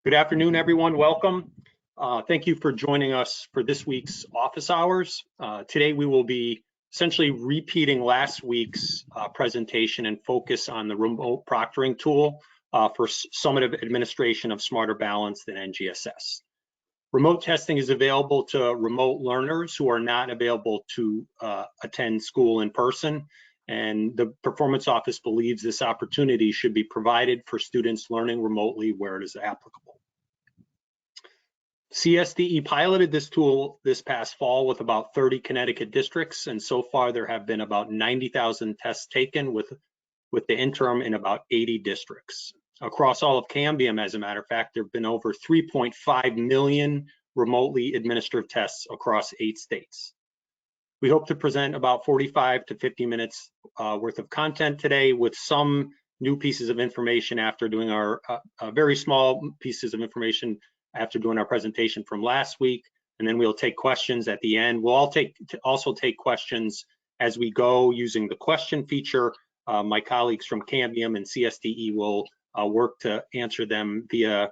Good afternoon, everyone. Welcome. Thank you for joining us for this week's office hours. Today we will be essentially repeating last week's presentation and focus on the remote proctoring tool for summative administration of Smarter Balanced and NGSS. Remote testing is available to remote learners who are not available to attend school in person, and the Performance Office believes this opportunity should be provided for students learning remotely where it is applicable. CSDE piloted this tool this past fall with about 30 Connecticut districts, and so far there have been about 90,000 tests taken with the interim in about 80 districts. Across all of Cambium, as a matter of fact, there have been over 3.5 million remotely administered tests across 8 states. We hope to present about 45 to 50 minutes worth of content today, with some new pieces of information after doing our very small pieces of information after doing our presentation from last week, and then we'll take questions at the end. We'll also take questions as we go using the question feature. My colleagues from Cambium and CSDE will work to answer them via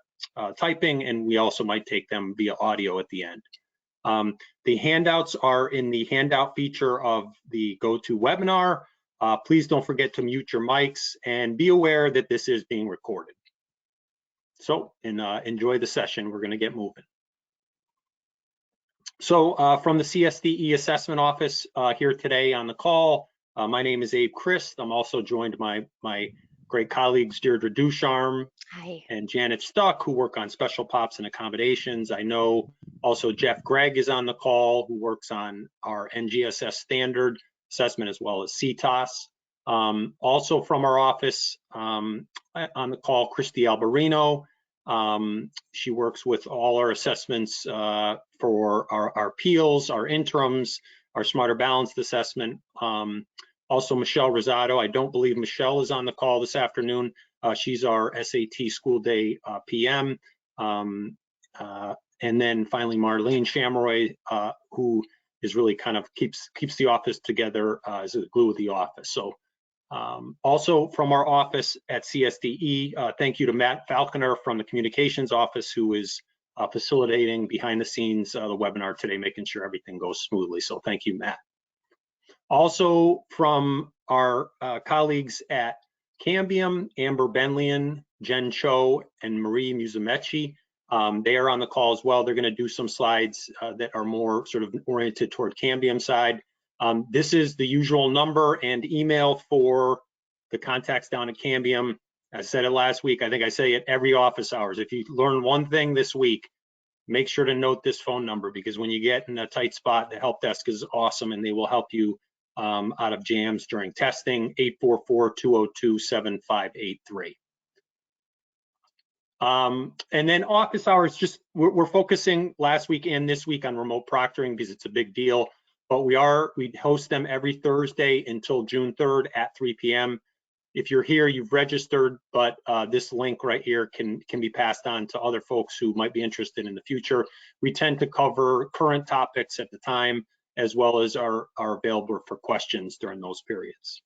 typing, and we also might take them via audio at the end. The handouts are in the handout feature of the GoToWebinar. Please don't forget to mute your mics and be aware that this is being recorded. So enjoy the session. We're going to get moving. So from the CSDE Assessment Office here today on the call, my name is Abe Christ. I'm also joined by my great colleagues Deirdre Ducharme and Janet Stuck, who work on special POPs and accommodations. I know also Jeff Gregg is on the call, who works on our NGSS standard assessment as well as CTOS. Also from our office on the call, Christy Alberino. She works with all our assessments for our appeals, our interims, our Smarter Balanced assessment. Also Michelle Rosado. I don't believe Michelle is on the call this afternoon. She's our SAT school day PM. And then finally Marlene Shamroy, who is really kind of keeps the office together as the glue of the office. So also from our office at CSDE, thank you to Matt Falconer from the communications office, who is facilitating behind the scenes the webinar today, making sure everything goes smoothly. So thank you, Matt. Also from our colleagues at Cambium, Amber Benlian, Jen Cho, and Marie Musumeci. They are on the call as well. They're going to do some slides that are more sort of oriented toward Cambium side. This is the usual number and email for the contacts down at Cambium. I said it last week. I think I say it every office hours. If you learn one thing this week, make sure to note this phone number, because when you get in a tight spot, the help desk is awesome and they will help you out of jams during testing. 844-202-7583. And then office hours, just we're focusing last week and this week on remote proctoring because it's a big deal. But we host them every Thursday until June 3rd at 3 p.m. If you're here, you've registered, but this link right here can be passed on to other folks who might be interested in the future. We tend to cover current topics at the time, as well as are available for questions during those periods.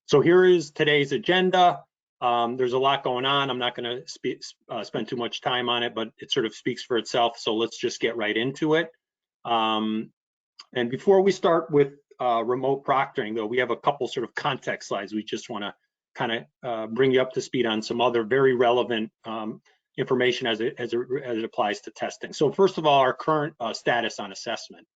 So here is today's agenda. There's a lot going on. I'm not going to spend too much time on it, but it sort of speaks for itself. So let's just get right into it. And before we start with remote proctoring, though, we have a couple sort of context slides. We just want to kind of bring you up to speed on some other very relevant information as it applies to testing. So first of all, our current status on assessment.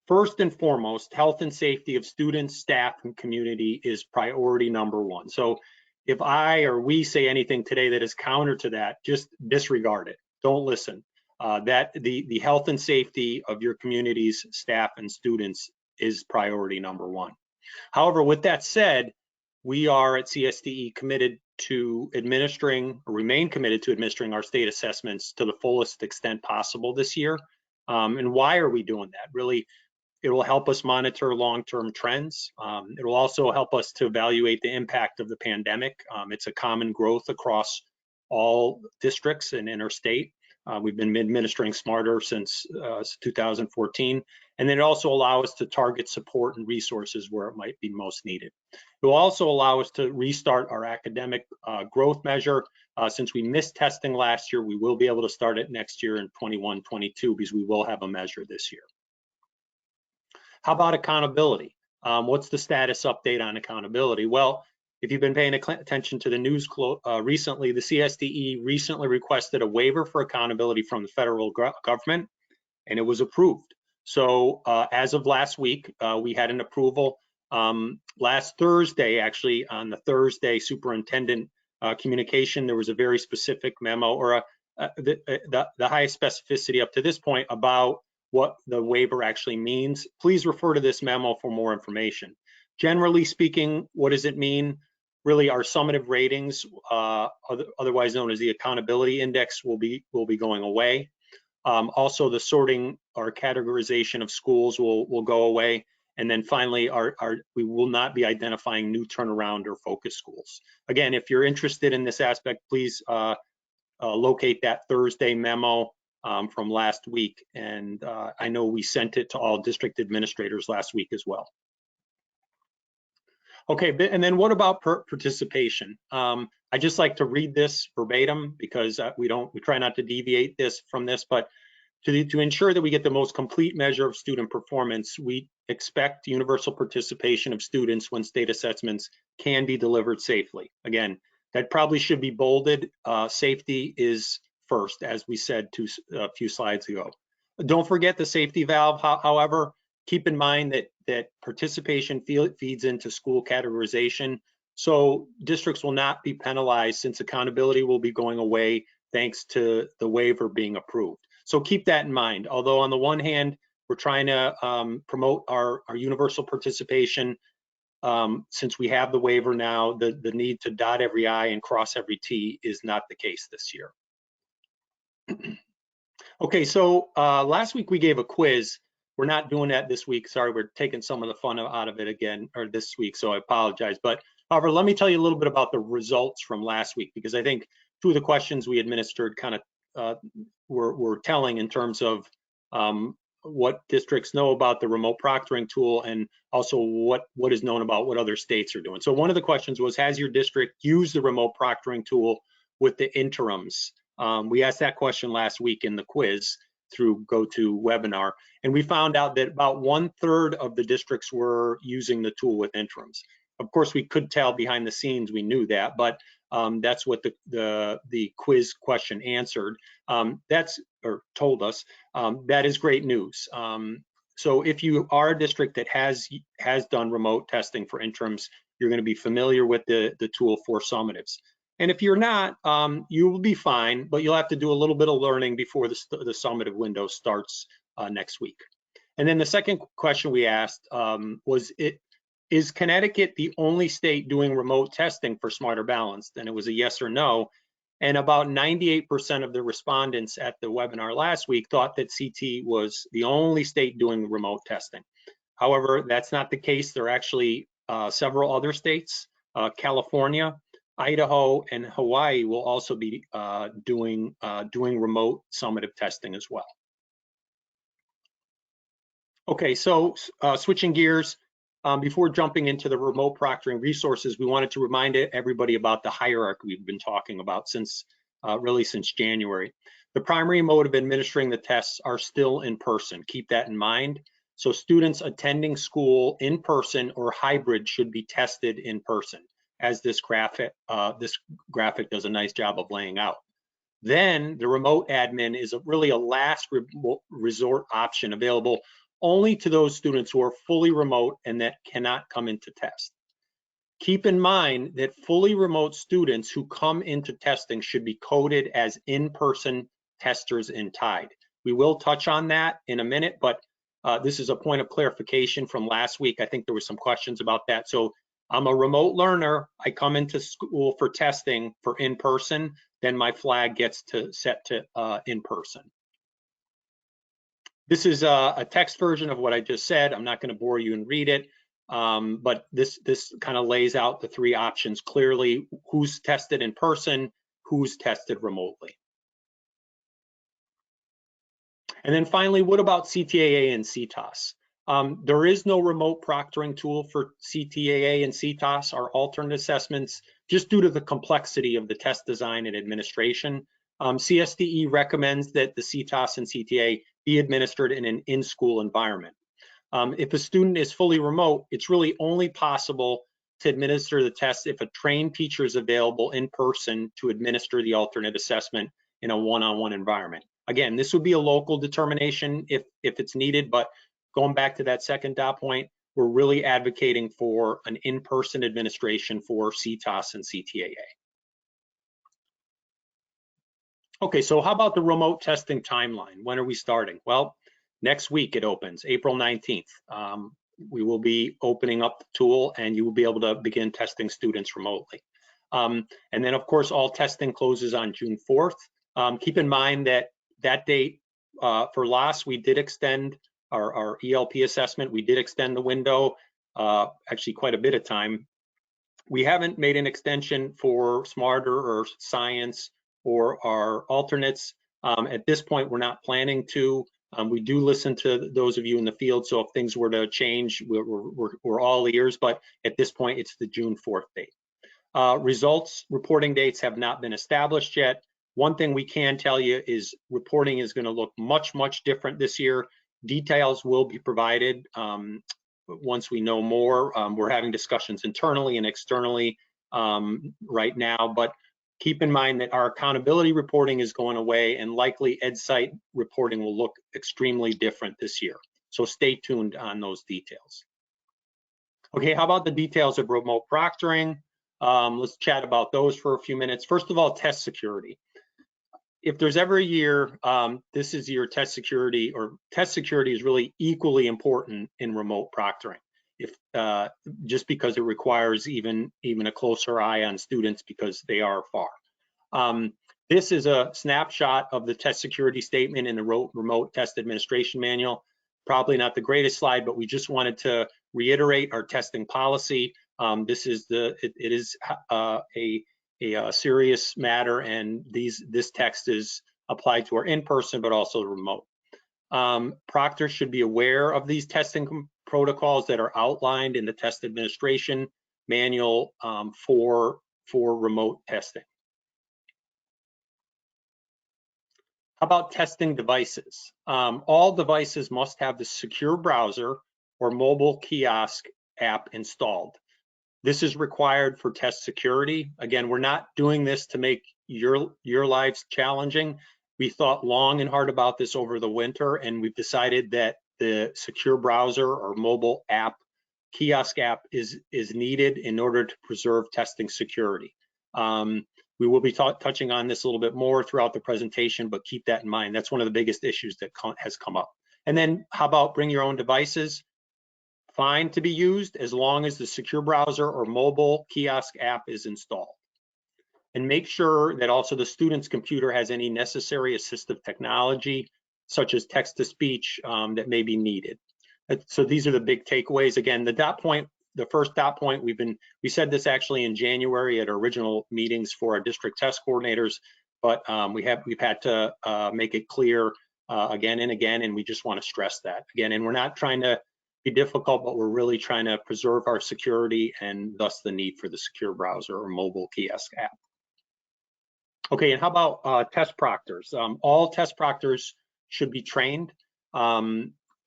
First and foremost, health and safety of students, staff, and community is priority number one. So if I or we say anything today that is counter to that, just disregard it. Don't listen. That the health and safety of your community's staff and students is priority number one. However, with that said, we are at CSDE committed to remain committed to administering our state assessments to the fullest extent possible this year. And why are we doing that? Really, it will help us monitor long-term trends. It will also help us to evaluate the impact of the pandemic. It's a common growth across all districts and interstate. We've been administering Smarter since 2014, and then it also allows us to target support and resources where it might be most needed. It will also allow us to restart our academic growth measure. Since we missed testing last year, we will be able to start it next year in 21-22 because we will have a measure this year. How about accountability? What's the status update on accountability? Well, if you've been paying attention to the news recently, the CSDE recently requested a waiver for accountability from the federal government, and it was approved. So as of last week, we had an approval. Last Thursday, actually, on the Thursday superintendent communication, there was a very specific memo, or the highest specificity up to this point about what the waiver actually means. Please refer to this memo for more information. Generally speaking, what does it mean? Really, our summative ratings, otherwise known as the accountability index, will be going away. Also, the sorting or categorization of schools will go away. And then finally, we will not be identifying new turnaround or focus schools. Again, if you're interested in this aspect, please locate that Thursday memo from last week. And I know we sent it to all district administrators last week as well. Okay, and then what about participation? I just like to read this verbatim because we try not to deviate from this, but to ensure that we get the most complete measure of student performance, we expect universal participation of students when state assessments can be delivered safely. Again, that probably should be bolded. Safety is first, as we said a few slides ago. Don't forget the safety valve, however. Keep in mind that participation feeds into school categorization. So districts will not be penalized since accountability will be going away thanks to the waiver being approved. So keep that in mind. Although on the one hand, we're trying to promote our universal participation, since we have the waiver now, the need to dot every I and cross every T is not the case this year. Okay, so last week we gave a quiz. We're not doing that this week. Sorry, we're taking some of the fun out of it again, or this week, so I apologize. But however, let me tell you a little bit about the results from last week, because I think two of the questions we administered kind of were telling in terms of what districts know about the remote proctoring tool and also what is known about what other states are doing. So one of the questions was, has your district used the remote proctoring tool with the interims? We asked that question last week in the quiz through GoToWebinar, and we found out that about 1/3 of the districts were using the tool with interims. Of course, we could tell behind the scenes, we knew that, but that's what the quiz question answered. Told us. That is great news. So if you are a district that has done remote testing for interims, you're going to be familiar with the tool for summatives. And if you're not, you will be fine, but you'll have to do a little bit of learning before the summative window starts next week. And then the second question we asked was, is Connecticut the only state doing remote testing for Smarter Balanced? And it was a yes or no. And about 98% of the respondents at the webinar last week thought that CT was the only state doing remote testing. However, that's not the case. There are actually several other states, California, Idaho, and Hawaii will also be doing remote summative testing as well. Okay, so switching gears, before jumping into the remote proctoring resources, we wanted to remind everybody about the hierarchy we've been talking about since January. The primary mode of administering the tests are still in person. Keep that in mind. So students attending school in person or hybrid should be tested in person, as this graphic does a nice job of laying out. Then the remote admin is really a last resort option available only to those students who are fully remote and that cannot come into test. Keep in mind that fully remote students who come into testing should be coded as in-person testers in TIDE. We will touch on that in a minute, but this is a point of clarification from last week. I think there were some questions about that. So I'm a remote learner. I come into school for testing for in-person, then my flag gets set to in-person. This is a text version of what I just said. I'm not going to bore you and read it, but this kind of lays out the three options clearly: who's tested in person, who's tested remotely. And then finally, what about CTAA and CTOS? There is no remote proctoring tool for CTAA and CTOS, our alternate assessments, just due to the complexity of the test design and administration. CSDE recommends that the CTOS and CTA be administered in an in-school environment. If a student is fully remote, it's really only possible to administer the test if a trained teacher is available in person to administer the alternate assessment in a one-on-one environment. Again, this would be a local determination if it's needed, but going back to that second dot point, we're really advocating for an in-person administration for CTOS and CTAA. Okay, so how about the remote testing timeline? When are we starting? Well, next week it opens, April 19th. We will be opening up the tool and you will be able to begin testing students remotely. And then of course, all testing closes on June 4th. Keep in mind that that date for LAS, we did extend our ELP assessment. We did extend the window, actually quite a bit of time. We haven't made an extension for Smarter or Science or our alternates. At this point, we're not planning to. We do listen to those of you in the field, so if things were to change, we're all ears, but at this point, it's the June 4th date. Results reporting dates have not been established yet. One thing we can tell you is reporting is going to look much, much different this year. Details will be provided once we know more. We're having discussions internally and externally right now, but keep in mind that our accountability reporting is going away and likely EdSite reporting will look extremely different this year. So stay tuned on those details. Okay, how about the details of remote proctoring? Let's chat about those for a few minutes. First of all, test security. If there's ever a year, this is your test security, or test security is really equally important in remote proctoring. If just because it requires even a closer eye on students because they are far. This is a snapshot of the test security statement in the remote test administration manual. Probably not the greatest slide, but we just wanted to reiterate our testing policy. This is it is a serious matter, and this text is applied to our in-person, but also remote. Proctors should be aware of these testing protocols that are outlined in the test administration manual for remote testing. How about testing devices? All devices must have the secure browser or mobile kiosk app installed. This is required for test security. Again, we're not doing this to make your lives challenging. We thought long and hard about this over the winter, and we've decided that the secure browser or mobile app, kiosk app is needed in order to preserve testing security. We will be touching on this a little bit more throughout the presentation, but keep that in mind. That's one of the biggest issues that has come up. And then how about bring your own devices? Fine to be used as long as the secure browser or mobile kiosk app is installed. And make sure that also the student's computer has any necessary assistive technology, such as text-to-speech that may be needed. So these are the big takeaways. Again, the dot point, the first dot point, we said this actually in January at our original meetings for our district test coordinators, but we've had to make it clear again and again, and we just want to stress that again. And we're not trying to be difficult, but we're really trying to preserve our security and thus the need for the secure browser or mobile kiosk app. Okay, and how about test proctors? All test proctors should be trained.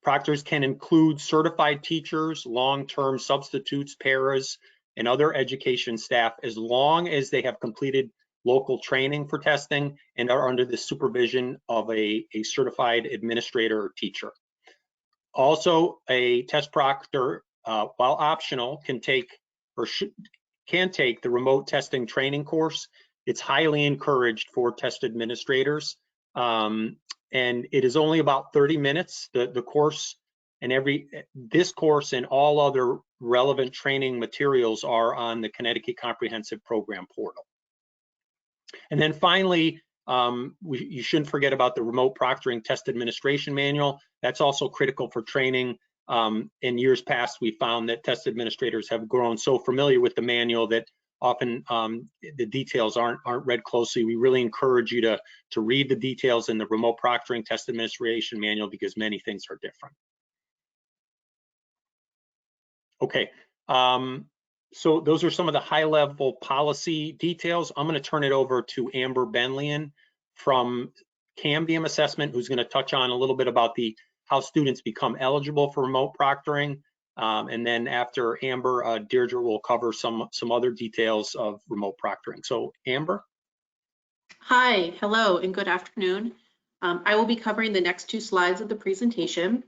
Proctors can include certified teachers, long-term substitutes, paras, and other education staff as long as they have completed local training for testing and are under the supervision of a certified administrator or teacher. Also, a test proctor, while optional, can take the remote testing training course. It's highly encouraged for test administrators, and it is only about 30 minutes. The course and this course and all other relevant training materials are on the Connecticut Comprehensive Program portal. And then finally, you shouldn't forget about the remote proctoring test administration manual. That's also critical for training. In years past, we found that test administrators have grown so familiar with the manual that often the details aren't read closely. We really encourage you to read the details in the remote proctoring test administration manual because many things are different. Okay, so those are some of the high-level policy details. I'm going to turn it over to Amber Benlian from Cambium Assessment, who's going to touch on a little bit about how students become eligible for remote proctoring. And then after Amber, Deirdre will cover some other details of remote proctoring. So Amber. Hi, hello, and good afternoon. I will be covering the next two slides of the presentation.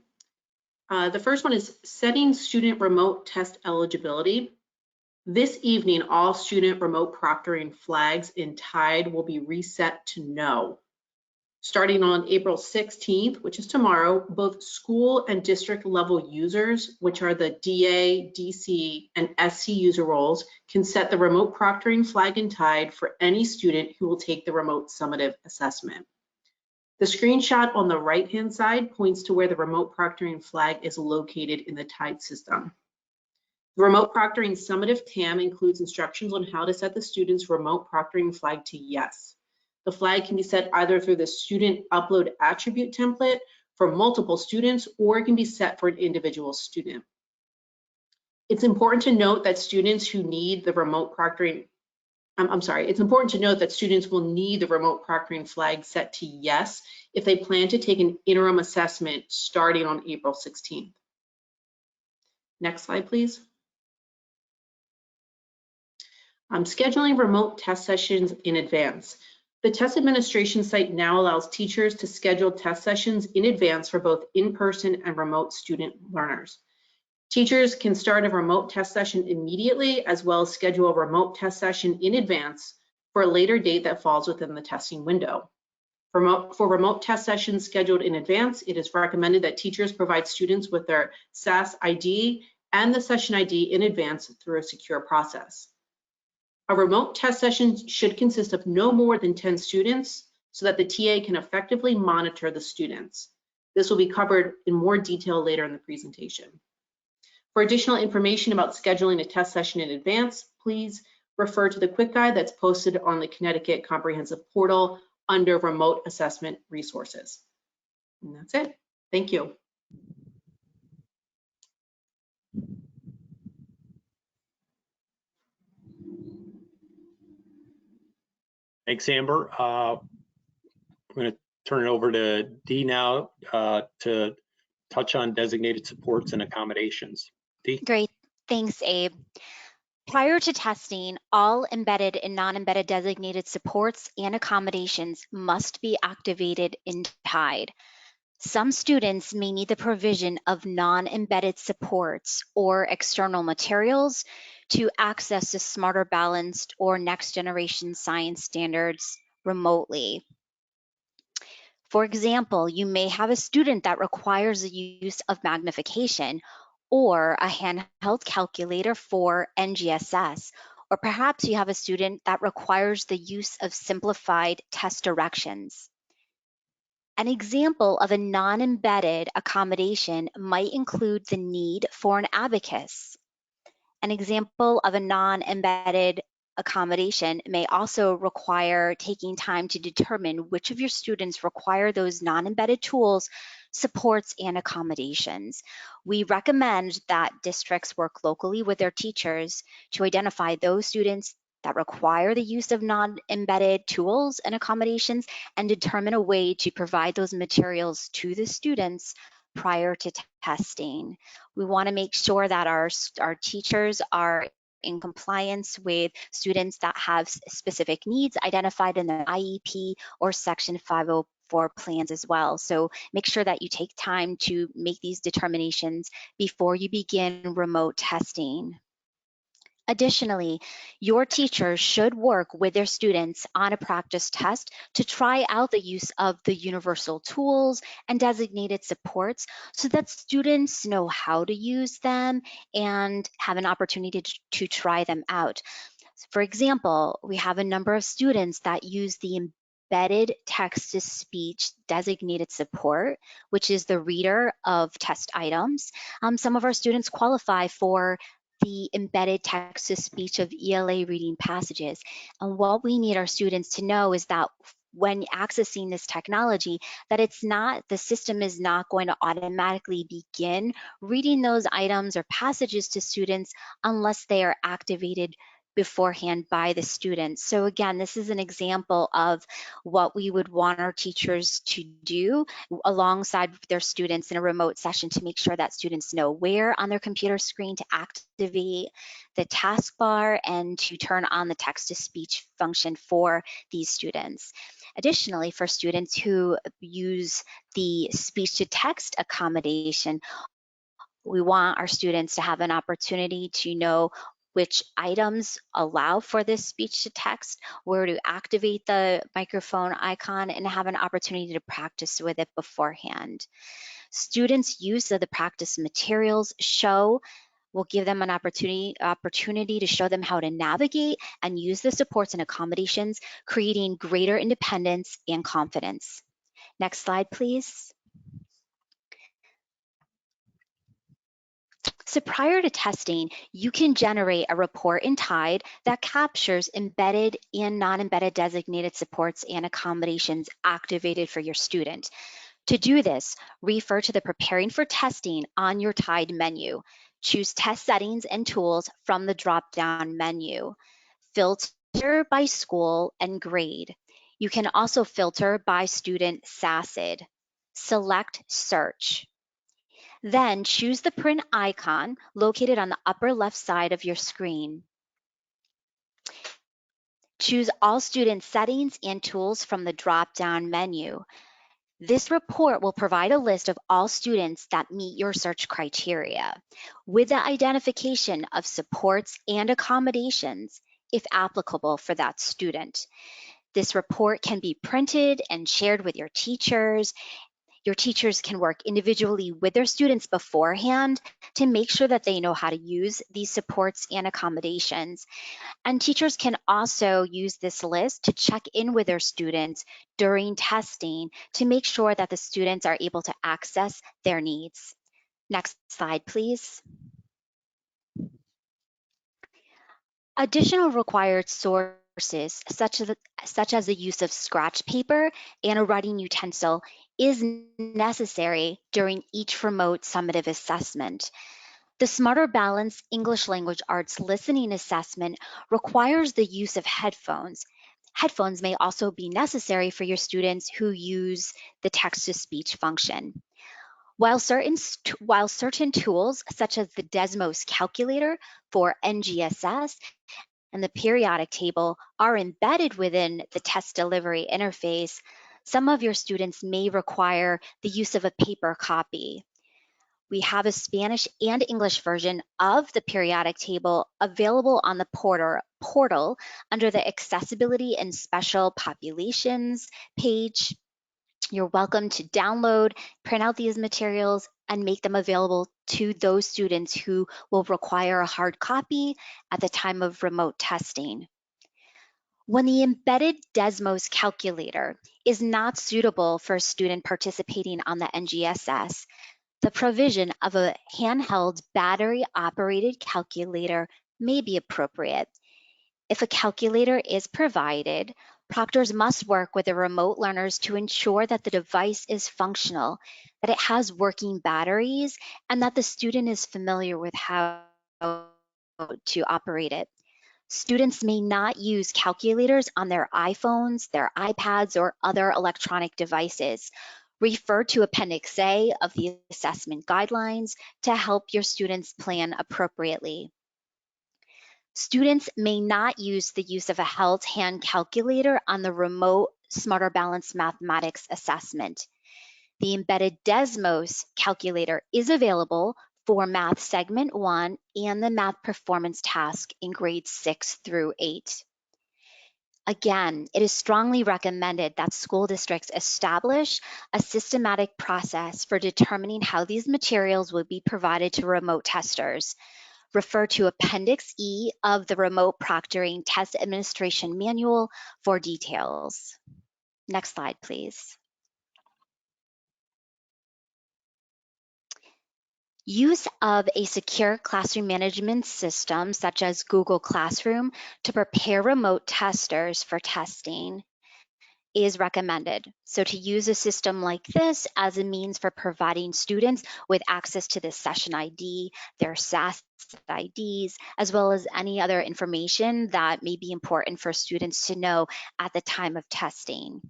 The first one is setting student remote test eligibility. This evening, all student remote proctoring flags in TIDE will be reset to no. Starting on April 16th, which is tomorrow, both school and district level users, which are the DA, DC, and SC user roles, can set the remote proctoring flag in TIDE for any student who will take the remote summative assessment. The screenshot on the right-hand side points to where the remote proctoring flag is located in the TIDE system. The remote proctoring summative TAM includes instructions on how to set the student's remote proctoring flag to yes. The flag can be set either through the student upload attribute template for multiple students, or it can be set for an individual student. It's important to note that students who need the remote proctoring, it's important to note that students will need the remote proctoring flag set to yes if they plan to take an interim assessment starting on April 16th. Next slide, please. Scheduling remote test sessions in advance. The test administration site now allows teachers to schedule test sessions in advance for both in-person and remote student learners. Teachers can start a remote test session immediately, as well as schedule a remote test session in advance for a later date that falls within the testing window. For remote test sessions scheduled in advance, it is recommended that teachers provide students with their SAS ID and the session ID in advance through a secure process. A remote test session should consist of no more than 10 students so that the TA can effectively monitor the students. This will be covered in more detail later in the presentation. For additional information about scheduling a test session in advance, please refer to the quick guide that's posted on the Connecticut Comprehensive Portal under Remote Assessment Resources. And that's it. Thank you. Thanks, Amber. I'm going to turn it over to Dee now to touch on designated supports and accommodations. Dee? Great. Thanks, Abe. Prior to testing, all embedded and non-embedded designated supports and accommodations must be activated in TIDE. Some students may need the provision of non-embedded supports or external materials to access the Smarter Balanced or Next Generation Science standards remotely. For example, you may have a student that requires the use of magnification or a handheld calculator for NGSS, or perhaps you have a student that requires the use of simplified test directions. An example of a non-embedded accommodation might include the need for an abacus. An example of a non-embedded accommodation may also require taking time to determine which of your students require those non-embedded tools, supports, and accommodations. We recommend that districts work locally with their teachers to identify those students that require the use of non-embedded tools and accommodations and determine a way to provide those materials to the students prior to testing. We want to make sure that our teachers are in compliance with students that have specific needs identified in the IEP or Section 504 plans as well. So make sure that you take time to make these determinations before you begin remote testing. Additionally, your teachers should work with their students on a practice test to try out the use of the universal tools and designated supports so that students know how to use them and have an opportunity to try them out. For example, we have a number of students that use the embedded text-to-speech designated support, which is the reader of test items. Some of our students qualify for the embedded text-to-speech of ELA reading passages. And what we need our students to know is that when accessing this technology, that the system is not going to automatically begin reading those items or passages to students unless they are activated beforehand by the students. So again, this is an example of what we would want our teachers to do alongside their students in a remote session to make sure that students know where on their computer screen to activate the taskbar and to turn on the text-to-speech function for these students. Additionally, for students who use the speech-to-text accommodation, we want our students to have an opportunity to know which items allow for this speech to text, where to activate the microphone icon, and have an opportunity to practice with it beforehand. Students' use of the practice materials will give them an opportunity to show them how to navigate and use the supports and accommodations, creating greater independence and confidence. Next slide, please. So prior to testing, you can generate a report in Tide that captures embedded and non-embedded designated supports and accommodations activated for your student. To do this, refer to the Preparing for Testing on your Tide menu. Choose Test Settings and Tools from the drop-down menu. Filter by school and grade. You can also filter by student SACID. Select Search. Then choose the print icon located on the upper left side of your screen. Choose All Student Settings and Tools from the drop-down menu. This report will provide a list of all students that meet your search criteria, with the identification of supports and accommodations, if applicable for that student. This report can be printed and shared with your teachers. Your teachers can work individually with their students beforehand to make sure that they know how to use these supports and accommodations. And teachers can also use this list to check in with their students during testing to make sure that the students are able to access their needs. Next slide, please. Additional required sources, such as the use of scratch paper and a writing utensil, is necessary during each remote summative assessment. The Smarter Balance English Language Arts Listening Assessment requires the use of headphones. Headphones may also be necessary for your students who use the text-to-speech function. While certain tools, such as the Desmos calculator for NGSS and the periodic table, are embedded within the test delivery interface, some of your students may require the use of a paper copy. We have a Spanish and English version of the periodic table available on the portal under the Accessibility and Special Populations page. You're welcome to download, print out these materials, and make them available to those students who will require a hard copy at the time of remote testing. When the embedded Desmos calculator is not suitable for a student participating on the NGSS, the provision of a handheld battery-operated calculator may be appropriate. If a calculator is provided, proctors must work with the remote learners to ensure that the device is functional, that it has working batteries, and that the student is familiar with how to operate it. Students may not use calculators on their iPhones, their iPads, or other electronic devices. Refer to Appendix A of the assessment guidelines to help your students plan appropriately. Students may not use the use of a held hand calculator on the remote Smarter Balance Mathematics assessment. The embedded Desmos calculator is available for Math Segment 1 and the Math Performance task in grades 6 through 8. Again, it is strongly recommended that school districts establish a systematic process for determining how these materials will be provided to remote testers. Refer to Appendix E of the Remote Proctoring Test Administration Manual for details. Next slide, please. Use of a secure classroom management system such as Google Classroom to prepare remote testers for testing is recommended. So to use a system like this as a means for providing students with access to the session ID, their SAS IDs, as well as any other information that may be important for students to know at the time of testing.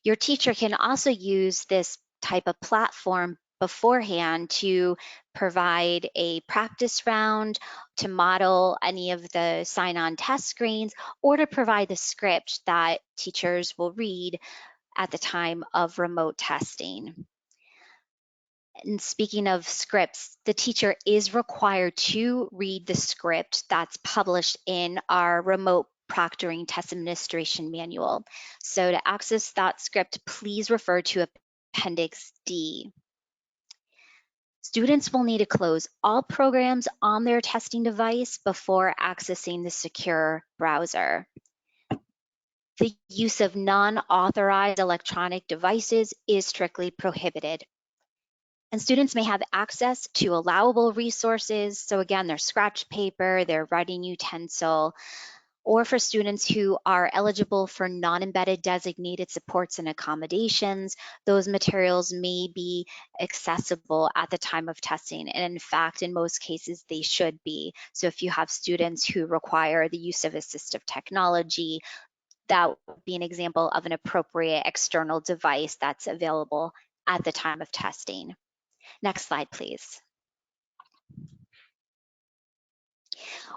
Your teacher can also use this type of platform beforehand to provide a practice round, to model any of the sign-on test screens, or to provide the script that teachers will read at the time of remote testing. And speaking of scripts, the teacher is required to read the script that's published in our remote proctoring test administration manual. So to access that script, please refer to Appendix D. Students will need to close all programs on their testing device before accessing the secure browser. The use of non-authorized electronic devices is strictly prohibited. And students may have access to allowable resources. So again, their scratch paper, their writing utensil, or for students who are eligible for non-embedded designated supports and accommodations, those materials may be accessible at the time of testing. And in fact, in most cases, they should be. So if you have students who require the use of assistive technology, that would be an example of an appropriate external device that's available at the time of testing. Next slide, please.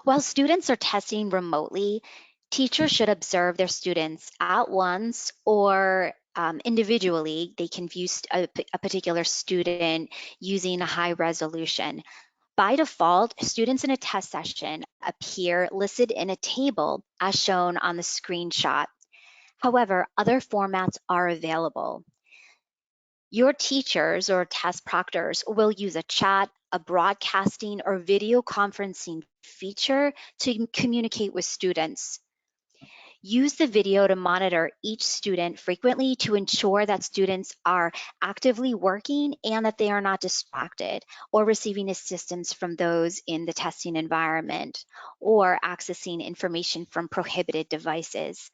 While students are testing remotely, teachers should observe their students at once or individually. They can view a particular student using a high resolution. By default, students in a test session appear listed in a table as shown on the screenshot. However, other formats are available. Your teachers or test proctors will use a chat, a broadcasting, or video conferencing feature to communicate with students. Use the video to monitor each student frequently to ensure that students are actively working and that they are not distracted or receiving assistance from those in the testing environment or accessing information from prohibited devices.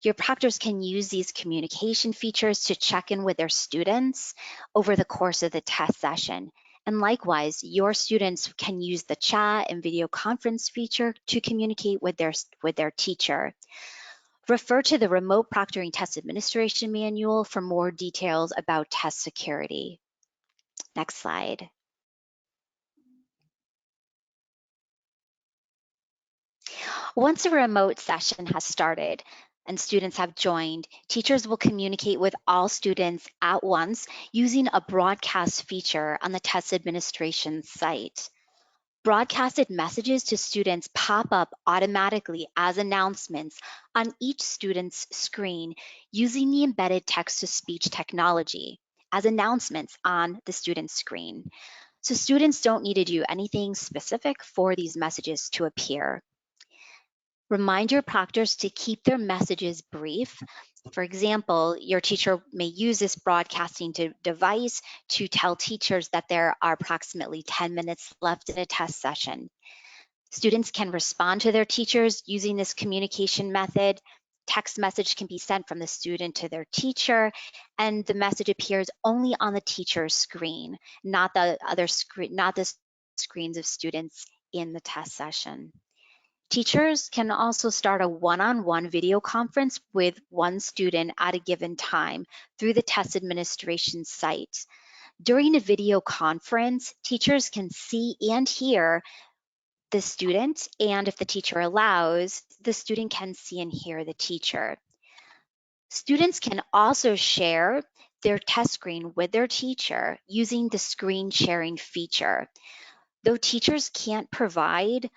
Your proctors can use these communication features to check in with their students over the course of the test session. And likewise, your students can use the chat and video conference feature to communicate with their teacher. Refer to the Remote Proctoring Test Administration Manual for more details about test security. Next slide. Once a remote session has started, and students have joined, teachers will communicate with all students at once using a broadcast feature on the test administration site. Broadcasted messages to students pop up automatically as announcements on each student's screen using the embedded text-to-speech technology as announcements on the student's screen. So students don't need to do anything specific for these messages to appear. Remind your proctors to keep their messages brief. For example, your teacher may use this broadcasting device to tell teachers that there are approximately 10 minutes left in a test session. Students can respond to their teachers using this communication method. Text message can be sent from the student to their teacher, and the message appears only on the teacher's screen, not the screens of students in the test session. Teachers can also start a one-on-one video conference with one student at a given time through the test administration site. During a video conference, teachers can see and hear the student, and if the teacher allows, the student can see and hear the teacher. Students can also share their test screen with their teacher using the screen sharing feature. Though teachers can't provide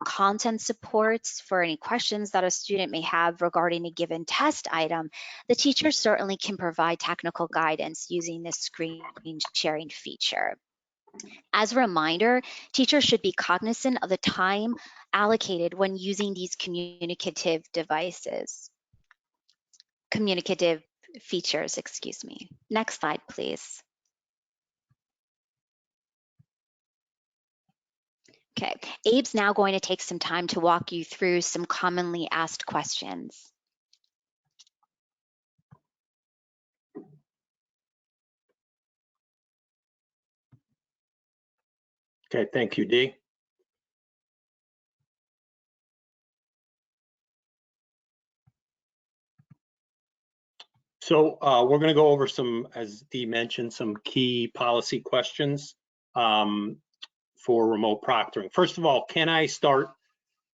content supports for any questions that a student may have regarding a given test item, the teacher certainly can provide technical guidance using this screen sharing feature. As a reminder, teachers should be cognizant of the time allocated when using these communicative features, excuse me. Next slide, please. Okay, Abe's now going to take some time to walk you through some commonly asked questions. Okay, thank you, Dee. So we're going to go over some, as Dee mentioned, some key policy questions for remote proctoring. First of all, can I start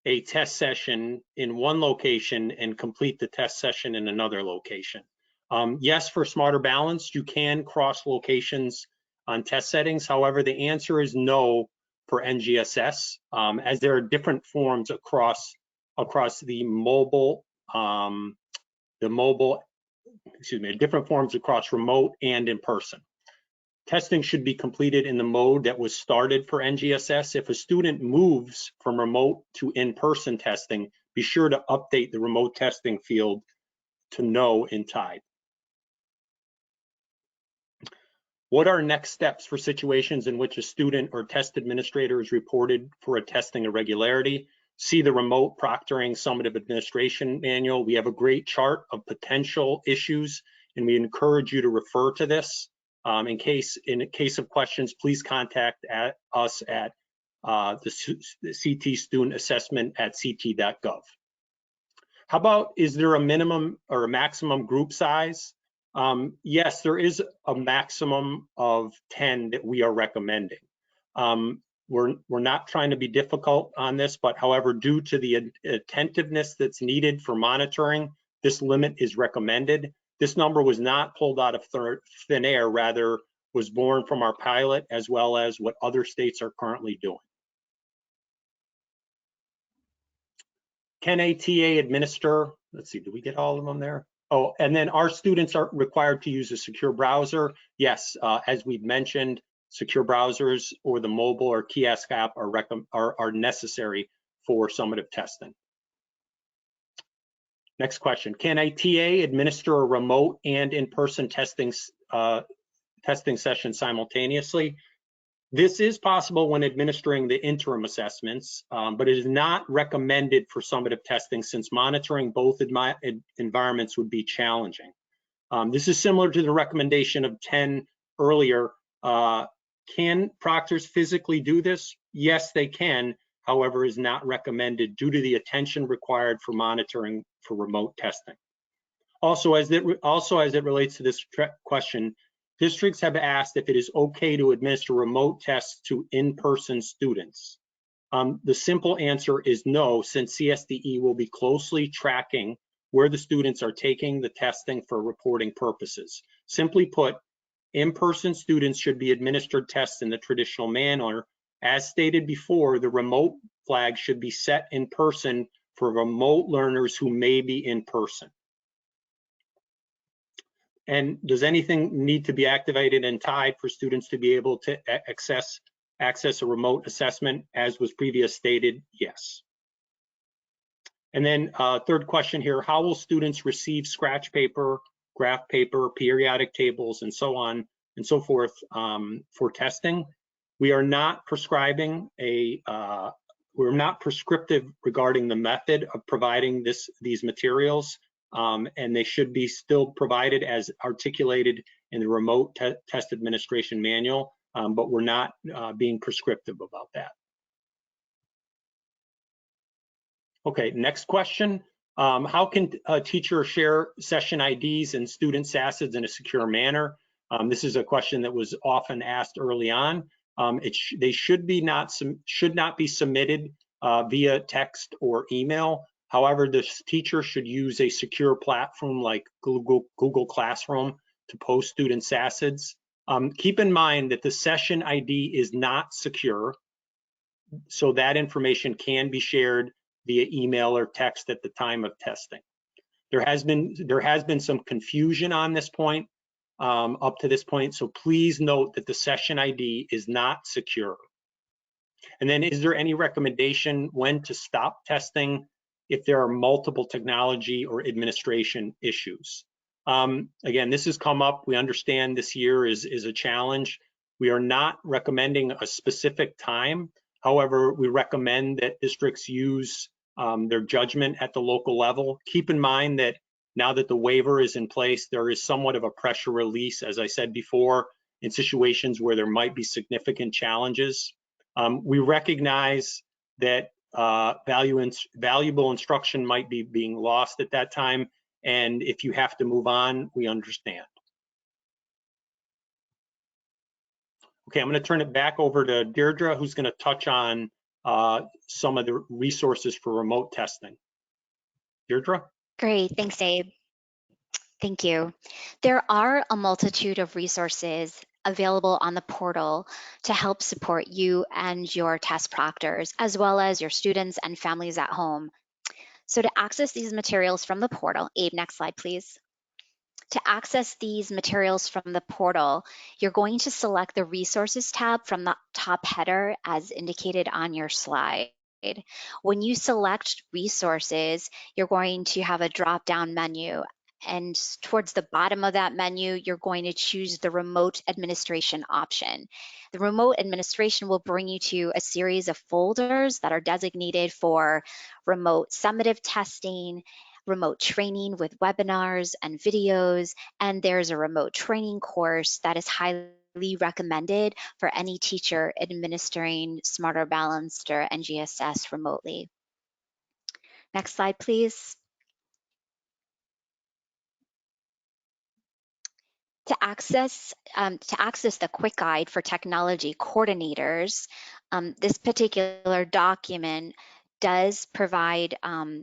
a test session in one location and complete the test session in another location? Yes, for Smarter Balanced, you can cross locations on test settings. However, the answer is no for NGSS, as there are different forms across the mobile, different forms across remote and in person. Testing should be completed in the mode that was started for NGSS. If a student moves from remote to in-person testing, be sure to update the remote testing field to no in TIDE. What are next steps for situations in which a student or test administrator is reported for a testing irregularity? See the remote proctoring summative administration manual. We have a great chart of potential issues, and we encourage you to refer to this. In case of questions, please contact us at the CT student assessment at ct.gov. How about, is there a minimum or a maximum group size? Yes, there is a maximum of 10 that we are recommending. We're not trying to be difficult on this, but however, due to the attentiveness that's needed for monitoring, this limit is recommended. This number was not pulled out of thin air, rather was born from our pilot as well as what other states are currently doing. Can a TA administer? Let's see, do we get all of them there? Oh, and then our students are required to use a secure browser. Yes, as we've mentioned, secure browsers or the mobile or kiosk app are necessary for summative testing. Next question, can a TA administer a remote and in-person testing session simultaneously? This is possible when administering the interim assessments, but it is not recommended for summative testing since monitoring both environments would be challenging. This is similar to the recommendation of 10 earlier. Can proctors physically do this? Yes, they can. However, is not recommended due to the attention required for monitoring for remote testing. Also, as it relates to this question, districts have asked if it is okay to administer remote tests to in-person students. The simple answer is no, since CSDE will be closely tracking where the students are taking the testing for reporting purposes. Simply put, in-person students should be administered tests in the traditional manner. As stated before, the remote flag should be set in person for remote learners who may be in person. And does anything need to be activated in TIDE for students to be able to access a remote assessment? As was previously stated, yes. And then third question here, how will students receive scratch paper, graph paper, periodic tables, and so on and so forth for testing? We are not prescribing we're not prescriptive regarding the method of providing these materials. And they should be still provided as articulated in the remote test administration manual, but we're not being prescriptive about that. Okay, next question. How can a teacher share session IDs and student SACIDs in a secure manner? This is a question that was often asked early on. They should not be submitted via text or email. However, this teacher should use a secure platform like Google Classroom to post student SACIDs. Keep in mind that the session ID is not secure, so that information can be shared via email or text at the time of testing. There has been some confusion on this point, up to this point, so please note that the session ID is not secure. And then, is there any recommendation when to stop testing if there are multiple technology or administration issues? Again, this has come up. We understand this year is a challenge. We are not recommending a specific time. However, we recommend that districts use their judgment at the local level. Keep in mind that now that the waiver is in place, there is somewhat of a pressure release, as I said before, in situations where there might be significant challenges. We recognize that valuable instruction might be being lost at that time, and if you have to move on, we understand. Okay, I'm going to turn it back over to Deirdre, who's going to touch on some of the resources for remote testing. Deirdre? Great, thanks, Abe. Thank you. There are a multitude of resources available on the portal to help support you and your test proctors, as well as your students and families at home. So to access these materials from the portal, Abe, next slide, please. To access these materials from the portal, you're going to select the Resources tab from the top header as indicated on your slide. When you select Resources, you're going to have a drop-down menu, and towards the bottom of that menu, you're going to choose the Remote Administration option. The Remote Administration will bring you to a series of folders that are designated for remote summative testing, remote training with webinars and videos, and there's a remote training course that is highly recommended for any teacher administering Smarter Balanced or NGSS remotely. Next slide, please. To access the quick guide for technology coordinators, this particular document does provide,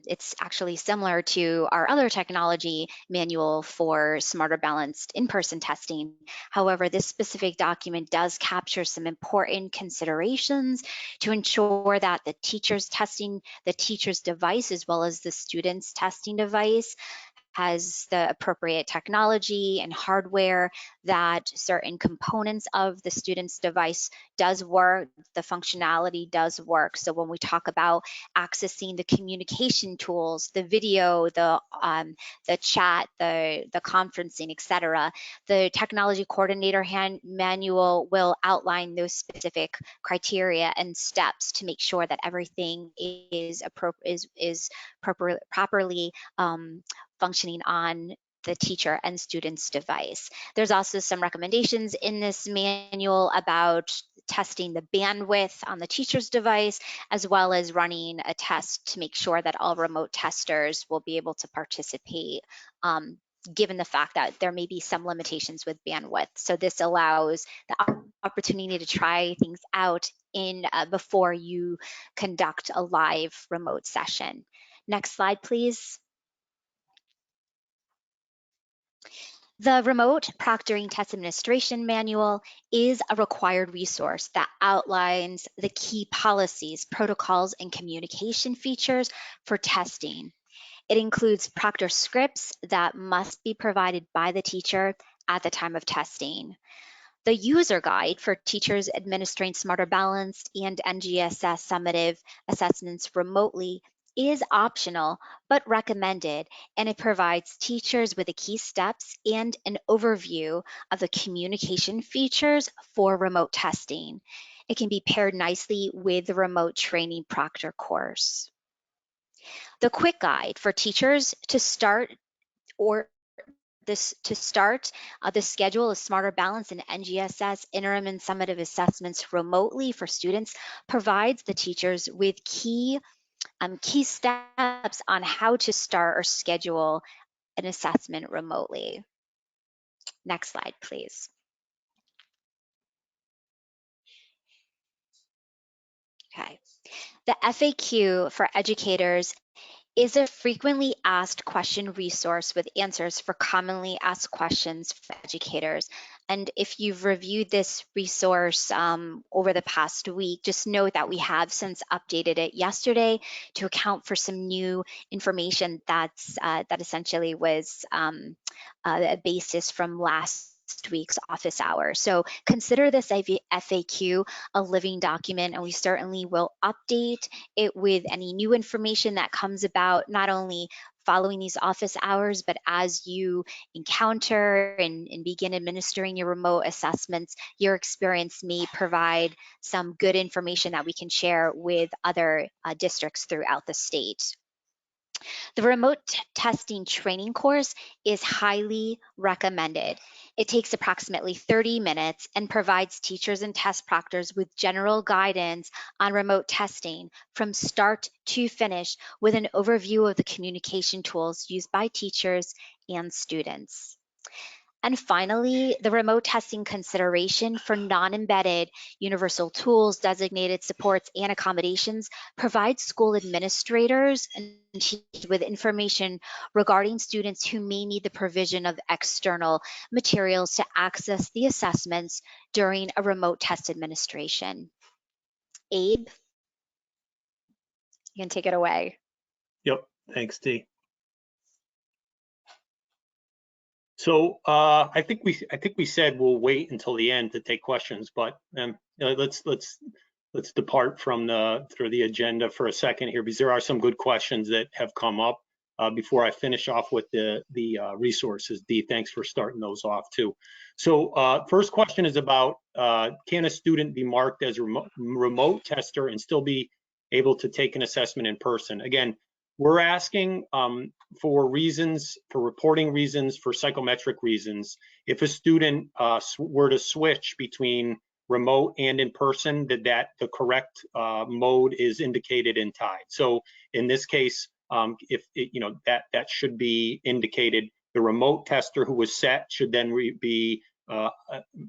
it's actually similar to our other technology manual for Smarter Balanced in-person testing. However, this specific document does capture some important considerations to ensure that the teacher's device as well as the student's testing device has the appropriate technology and hardware, that certain components of the student's device does work, the functionality does work. So when we talk about accessing the communication tools, the video, the chat, the conferencing, etc., the technology coordinator manual will outline those specific criteria and steps to make sure that everything is properly functioning on the teacher and student's device. There's also some recommendations in this manual about testing the bandwidth on the teacher's device, as well as running a test to make sure that all remote testers will be able to participate, given the fact that there may be some limitations with bandwidth. So this allows the opportunity to try things out before you conduct a live remote session. Next slide, please. The Remote Proctoring Test Administration Manual is a required resource that outlines the key policies, protocols, and communication features for testing. It includes proctor scripts that must be provided by the teacher at the time of testing. The user guide for teachers administering Smarter Balanced and NGSS summative assessments remotely is optional but recommended, and it provides teachers with the key steps and an overview of the communication features for remote testing. It can be paired nicely with the remote training proctor course. The quick guide for teachers to start the schedule of Smarter Balance and NGSS interim and summative assessments remotely for students provides the teachers with key steps on how to start or schedule an assessment remotely. Next slide, please. Okay. The FAQ for educators is a frequently asked question resource with answers for commonly asked questions for educators. And if you've reviewed this resource over the past week, just note that we have since updated it yesterday to account for some new information that essentially was a basis from last week's office hours. So consider this FAQ a living document, and we certainly will update it with any new information that comes about, not only following these office hours, but as you encounter and begin administering your remote assessments, your experience may provide some good information that we can share with other districts throughout the state. The remote testing training course is highly recommended. It takes approximately 30 minutes and provides teachers and test proctors with general guidance on remote testing from start to finish, with an overview of the communication tools used by teachers and students. And finally, the remote testing consideration for non-embedded universal tools, designated supports, and accommodations provides school administrators and teachers with information regarding students who may need the provision of external materials to access the assessments during a remote test administration. Abe, you can take it away. Yep, thanks, Dee. So I think we said we'll wait until the end to take questions, but let's depart from the agenda for a second here, because there are some good questions that have come up before I finish off with the resources. Dee, thanks for starting those off too. So first question is about can a student be marked as a remote tester and still be able to take an assessment in person? Again, we're asking for reasons, for reporting reasons, for psychometric reasons. If a student were to switch between remote and in person, that the correct mode is indicated in TIDE. So in this case, if that should be indicated. The remote tester who was set should then be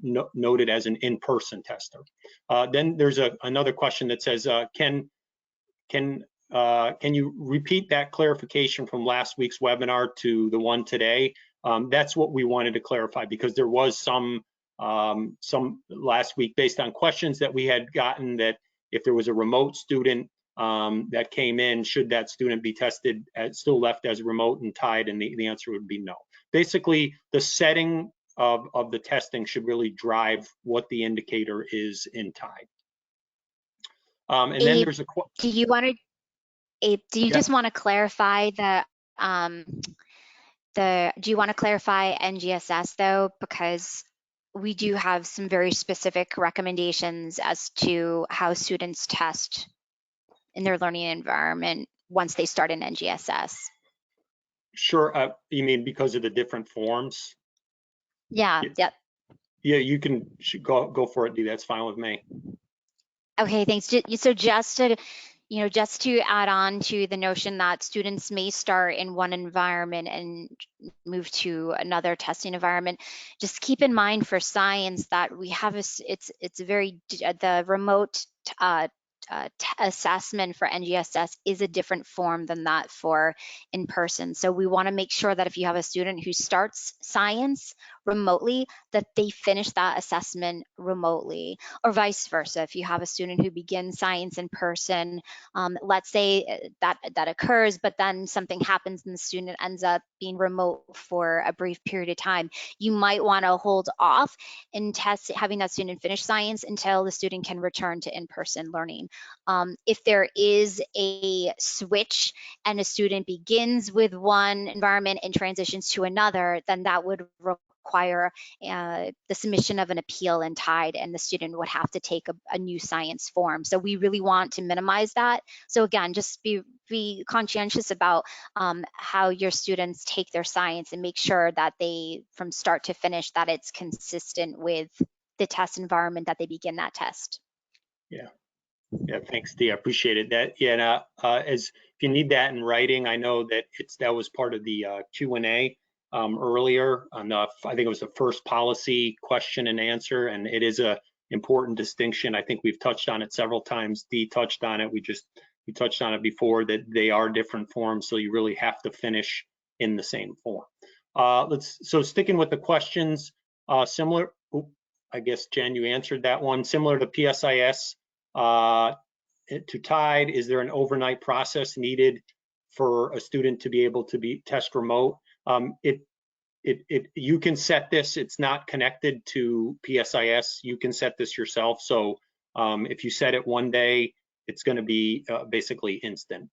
noted as an in-person tester. Then there's another question that says, can you repeat that clarification from last week's webinar to the one today? That's what we wanted to clarify, because there was some last week based on questions that we had gotten, that if there was a remote student that came in, should that student be tested still left as remote and TIDE? And the answer would be no. Basically, the setting of the testing should really drive what the indicator is in TIDE. And Abe, then there's a do you want to? Abe, do you just want to clarify do you want to clarify NGSS though? Because we do have some very specific recommendations as to how students test in their learning environment once they start in NGSS. Sure. You mean because of the different forms? Yeah. Yep. Yeah, you can go for it, Dee. That's fine with me. Okay, thanks. So just to add on to the notion that students may start in one environment and move to another testing environment, just keep in mind for science that we have the remote assessment for NGSS is a different form than that for in person. So we want to make sure that if you have a student who starts science remotely, that they finish that assessment remotely, or vice versa. If you have a student who begins science in person, let's say that occurs, but then something happens and the student ends up being remote for a brief period of time, you might want to hold off and having that student finish science until the student can return to in-person learning. If there is a switch and a student begins with one environment and transitions to another, then that would require the submission of an appeal in TIDE, and the student would have to take a new science form. So we really want to minimize that. So again, just be conscientious about how your students take their science and make sure that they, from start to finish, that it's consistent with the test environment that they begin that test. Yeah, thanks, Dee. I appreciate it. That, yeah, as if you need that in writing, I know that that was part of the Q&A earlier on I think it was the first policy question and answer, and it is a important distinction. I think we've touched on it several times. Dee touched on it. We touched on it before, that they are different forms, so you really have to finish in the same form. So sticking with the questions, similar. I guess Jen, you answered that one. Similar to PSIS. To TIDE, is there an overnight process needed for a student to be able to test remote? you can set this. It's not connected to PSIS. You can set this yourself. So if you set it one day, it's going to be basically instant.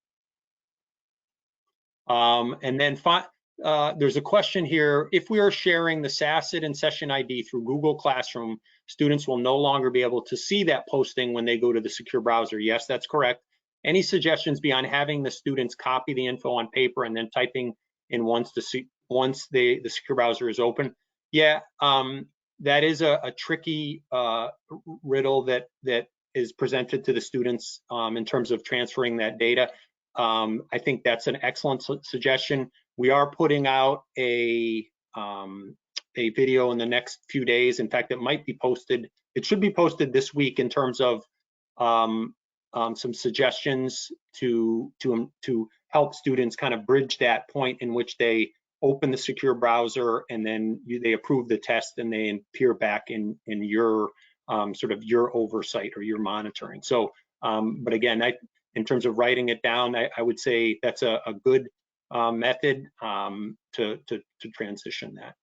And then there's a question here. If we are sharing the SACID and Session ID through Google Classroom, students will no longer be able to see that posting when they go to the secure browser. Yes, that's correct. Any suggestions beyond having the students copy the info on paper and then typing in once the secure browser is open? Yeah, that is a tricky riddle that is presented to the students in terms of transferring that data. I think that's an excellent suggestion. We are putting out a video in the next few days. In fact, it might be posted. It should be posted this week in terms of some suggestions to help students kind of bridge that point in which they open the secure browser and then they approve the test and they appear back in your sort of your oversight or your monitoring. So, but again, in terms of writing it down, I would say that's a good method to transition that.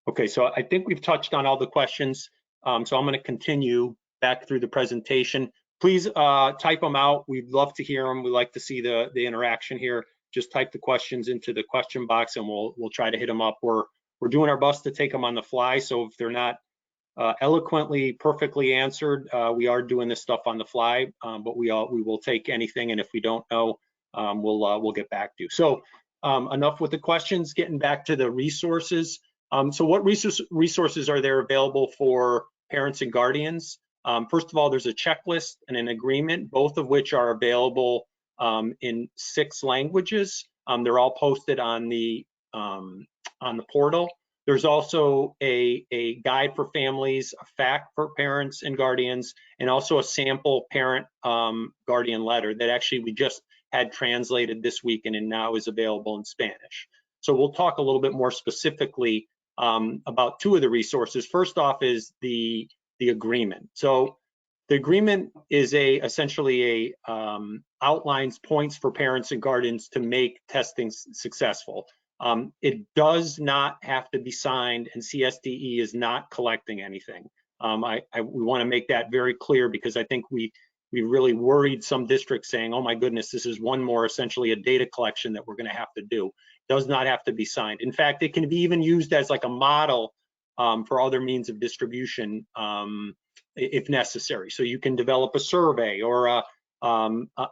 Okay, so I think we've touched on all the questions. So I'm going to continue back through the presentation. Please type them out. We'd love to hear them. We like to see the interaction here. Just type the questions into the question box and we'll try to hit them up. We're doing our best to take them on the fly. So if they're not eloquently, perfectly answered, we are doing this stuff on the fly, but we will take anything, and if we don't know, we'll get back to you. So enough with the questions. Getting back to the resources. So what resources are there available for parents and guardians? First of all, there's a checklist and an agreement, both of which are available in 6 languages. They're all posted on the portal. There's also a guide for families, a fact for parents and guardians, and also a sample parent guardian letter that actually we just had translated this week and now is available in Spanish. So we'll talk a little bit more specifically about 2 of the resources. First off is the agreement. So the agreement is essentially outlines points for parents and guardians to make testing successful. It does not have to be signed, and CSDE is not collecting anything. We want to make that very clear because I think we really worried some districts saying, oh my goodness, this is one more essentially a data collection that we're going to have to do. It does not have to be signed. In fact, it can be even used as like a model for other means of distribution if necessary. So you can develop a survey or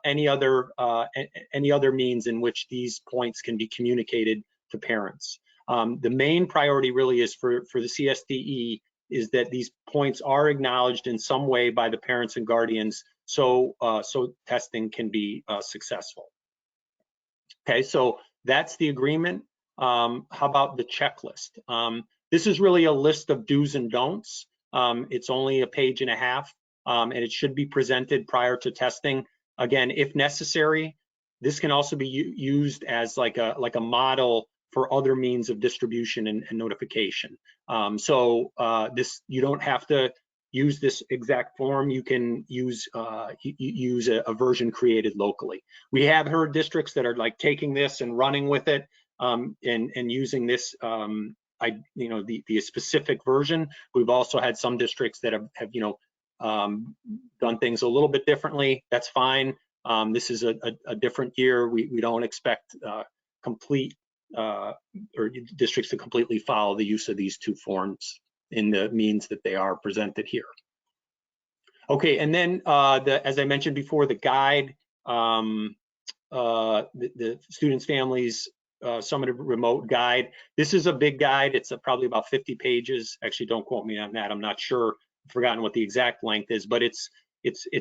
any other means in which these points can be communicated to parents. The main priority really is for the CSDE is that these points are acknowledged in some way by the parents and guardians so testing can be successful. Okay, so that's the agreement. How about the checklist? This is really a list of do's and don'ts. It's only a page and a half, and it should be presented prior to testing. Again, if necessary, this can also be used as like a model for other means of distribution and notification. So you don't have to use this exact form. You can use a version created locally. We have heard districts that are like taking this and running with it and using this the specific version. We've also had some districts that have done things a little bit differently. That's fine. This is a different year. We don't expect complete or districts to completely follow the use of these 2 forms in the means that they are presented here. Okay, and then as I mentioned before, the guide, the students, families, summative remote guide. This is a big guide. It's probably about 50 pages. Actually, don't quote me on that. I'm not sure. I've forgotten what the exact length is, but it's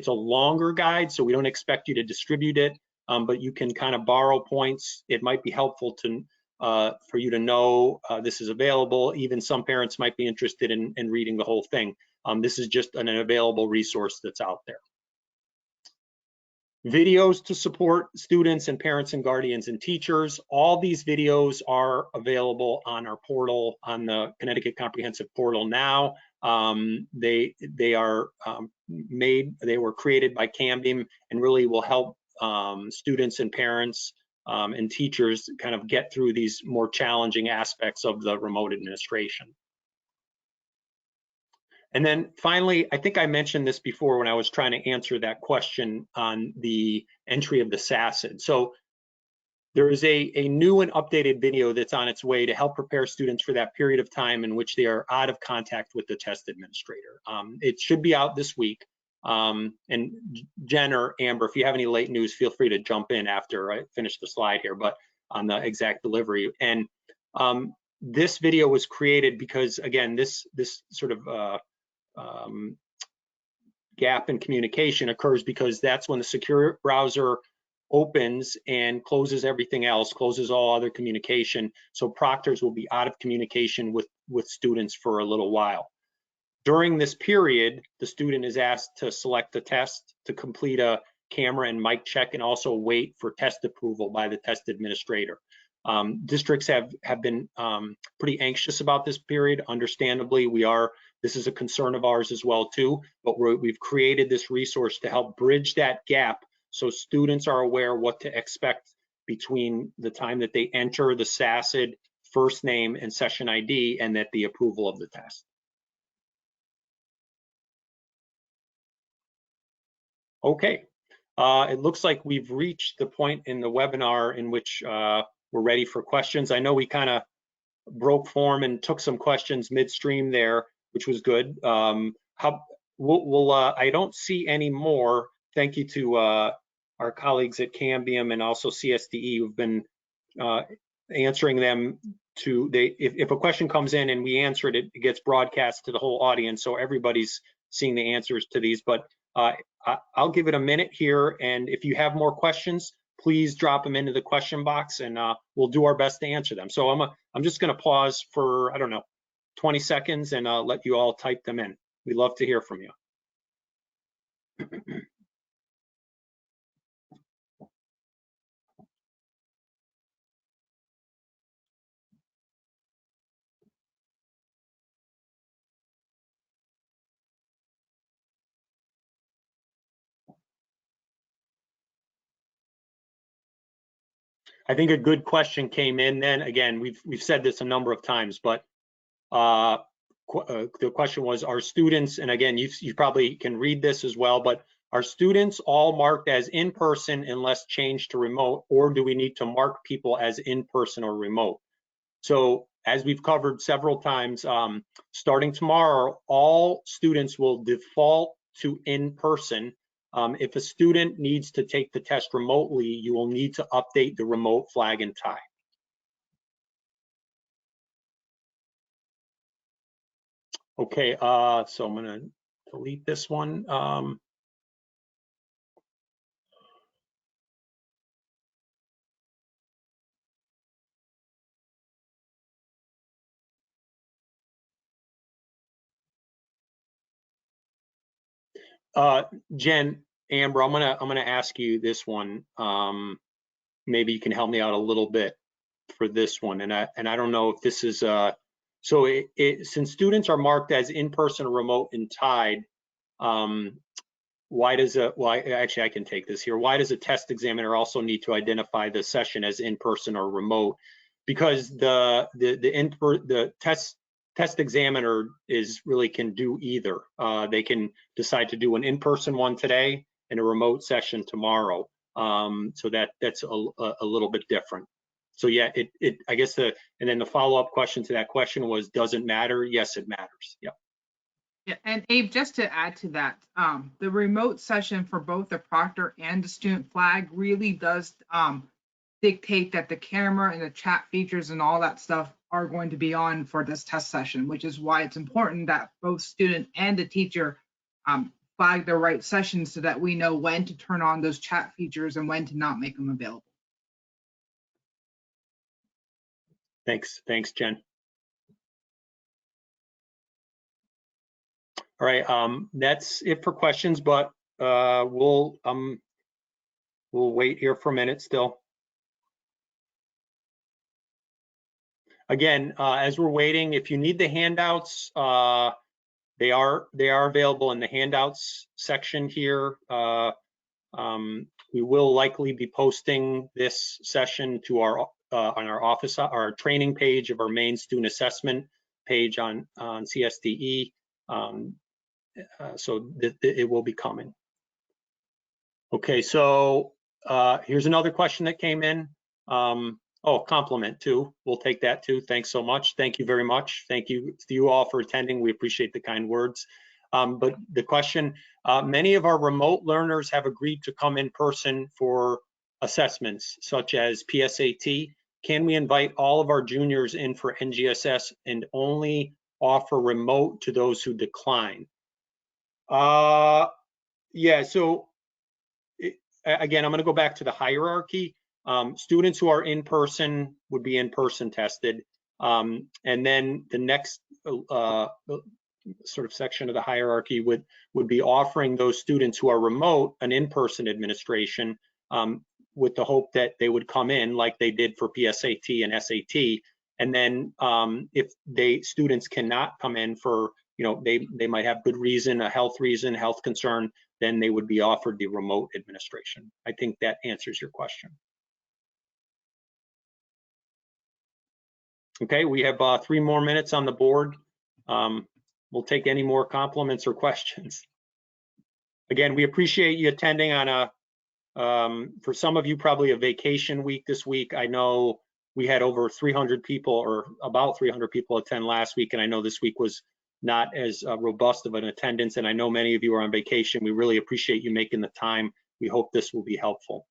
a longer guide, so we don't expect you to distribute it, but you can kind of borrow points. It might be helpful for you to know this is available. Even some parents might be interested in reading the whole thing. This is just an available resource that's out there. Videos to support students and parents and guardians and teachers. All these videos are available on our portal, on the Connecticut Comprehensive Portal now. They were created by Cambium and really will help students and parents and teachers kind of get through these more challenging aspects of the remote administration. And then finally, I think I mentioned this before when I was trying to answer that question on the entry of the SACID. So there is a new and updated video that's on its way to help prepare students for that period of time in which they are out of contact with the test administrator. It should be out this week. And Jen or Amber, if you have any late news, feel free to jump in after I finish the slide here, but on the exact delivery. And this video was created because, again, this sort of gap in communication occurs because that's when the secure browser opens and closes everything else, closes all other communication. So proctors will be out of communication with students for a little while. During this period, the student is asked to select a test, to complete a camera and mic check, and also wait for test approval by the test administrator. Districts have been pretty anxious about this period. Understandably, this is a concern of ours as well too, but we've created this resource to help bridge that gap so students are aware what to expect between the time that they enter the SACID, first name and session ID, and that the approval of the test. Okay, it looks like we've reached the point in the webinar in which we're ready for questions. I know we kind of broke form and took some questions midstream there, which was good. I don't see any more. Thank you to our colleagues at Cambium and also CSDE who've been answering them. If a question comes in and we answer it, it gets broadcast to the whole audience, so everybody's seeing the answers to these. But I'll give it a minute here, and if you have more questions, please drop them into the question box, and we'll do our best to answer them. So I'm just going to pause for, I don't know, 20 seconds, and let you all type them in. We'd love to hear from you. I think a good question came in then. Again, we've said this a number of times, but the question was, are students, and again, you probably can read this as well, but are students all marked as in-person unless changed to remote, or do we need to mark people as in-person or remote? So as we've covered several times, starting tomorrow, all students will default to in-person. If a student needs to take the test remotely, you will need to update the remote flag and tie. Okay, so I'm gonna delete this one. Jen, Amber, I'm gonna ask you this one. Maybe you can help me out a little bit for this one, and I don't know if this is so since students are marked as in-person, remote, and tied, why does actually I can take this here. Why does a test examiner also need to identify the session as in-person or remote? Because the test examiner really can do either. They can decide to do an in-person one today and a remote session tomorrow. So that's a little bit different. So yeah, I guess and then the follow-up question to that question was, does it matter? Yes, it matters. Yeah. Yeah, and Abe, just to add to that, the remote session for both the proctor and the student flag really does dictate that the camera and the chat features and all that stuff are going to be on for this test session, which is why it's important that both student and the teacher flag the right sessions so that we know when to turn on those chat features and when to not make them available. Thanks, Jen. All right, that's it for questions, but we'll wait here for a minute still. Again, as we're waiting, if you need the handouts, they are available in the handouts section here. We will likely be posting this session to our on our office, our training page of our main student assessment page on CSDE. So it will be coming. Okay, so here's another question that came in. Oh, compliment too. We'll take that too. Thanks so much. Thank you very much. Thank you to you all for attending. We appreciate the kind words. But the question, many of our remote learners have agreed to come in person for assessments such as PSAT. Can we invite all of our juniors in for NGSS and only offer remote to those who decline? Yeah, so again, I'm going to go back to the hierarchy. Students who are in person would be in person tested. And then the next sort of section of the hierarchy would be offering those students who are remote an in-person administration with the hope that they would come in like they did for PSAT and SAT. And then if students cannot come in for, they might have good reason, a health reason, health concern, then they would be offered the remote administration. I think that answers your question. Okay, we have 3 more minutes on the board. We'll take any more compliments or questions. Again, we appreciate you attending on a, for some of you, probably a vacation week this week. I know we had over 300 people or about 300 people attend last week, and I know this week was not as robust of an attendance, and I know many of you are on vacation. We really appreciate you making the time. We hope this will be helpful.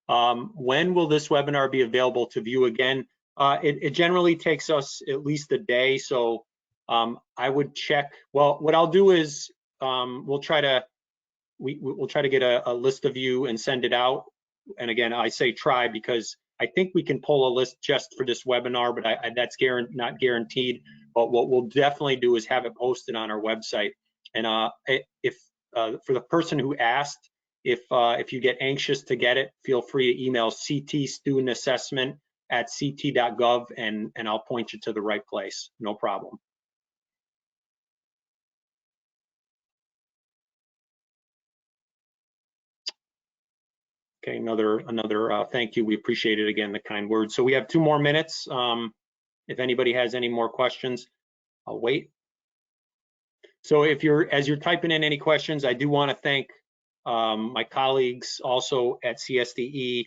When will this webinar be available to view again? It generally takes us at least a day, so I would check. Well, what I'll do is we'll try to get a list of you and send it out. And again, I say try because I think we can pull a list just for this webinar, but that's not guaranteed. But what we'll definitely do is have it posted on our website. And if for the person who asked, if you get anxious to get it, feel free to email ctstudentassessment@ct.gov and I'll point you to the right place. No problem. Okay, another thank you. We appreciate it again, the kind words. So we have 2 more minutes. If anybody has any more questions, I'll wait. So as you're typing in any questions, I do want to thank my colleagues also at CSDE,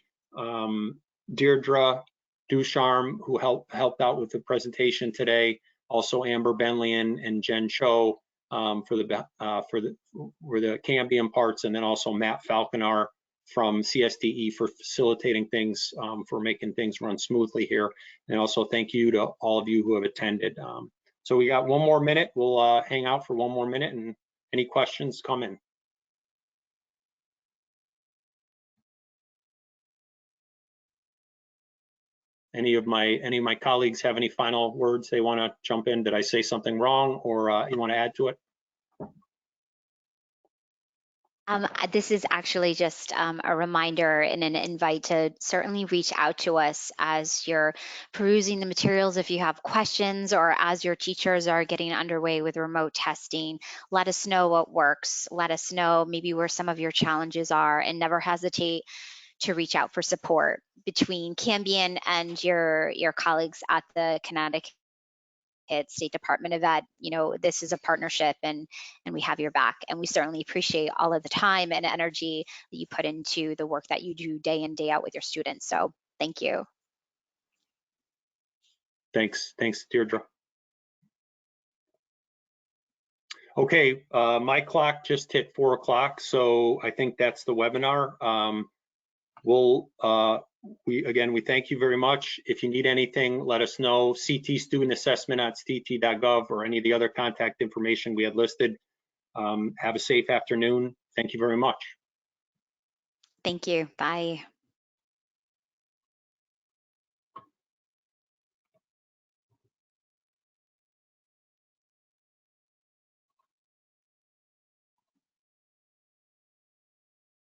Deirdre Ducharme, who helped out with the presentation today. Also Amber Benlian and Jen Cho for the Cambium parts, and then also Matt Falconar from CSDE for facilitating things, for making things run smoothly here. And also thank you to all of you who have attended. So we got 1 more minute. We'll hang out for 1 more minute, and any questions come in. Any of my colleagues have any final words they want to jump in? Did I say something wrong, or you want to add to it? This is actually just a reminder and an invite to certainly reach out to us as you're perusing the materials. If you have questions or as your teachers are getting underway with remote testing, let us know what works. Let us know maybe where some of your challenges are, and never hesitate to reach out for support between Cambium and your colleagues at the Connecticut State Department of Ed. This is a partnership, and we have your back, and we certainly appreciate all of the time and energy that you put into the work that you do day in, day out with your students. So thank you. Thanks, Deirdre. Okay, my clock just hit 4 o'clock, so I think that's the webinar. We thank you very much. If you need anything, let us know. ctstudentassessment@ct.gov or any of the other contact information we had listed. Have a safe afternoon. Thank you very much. Thank you. Bye.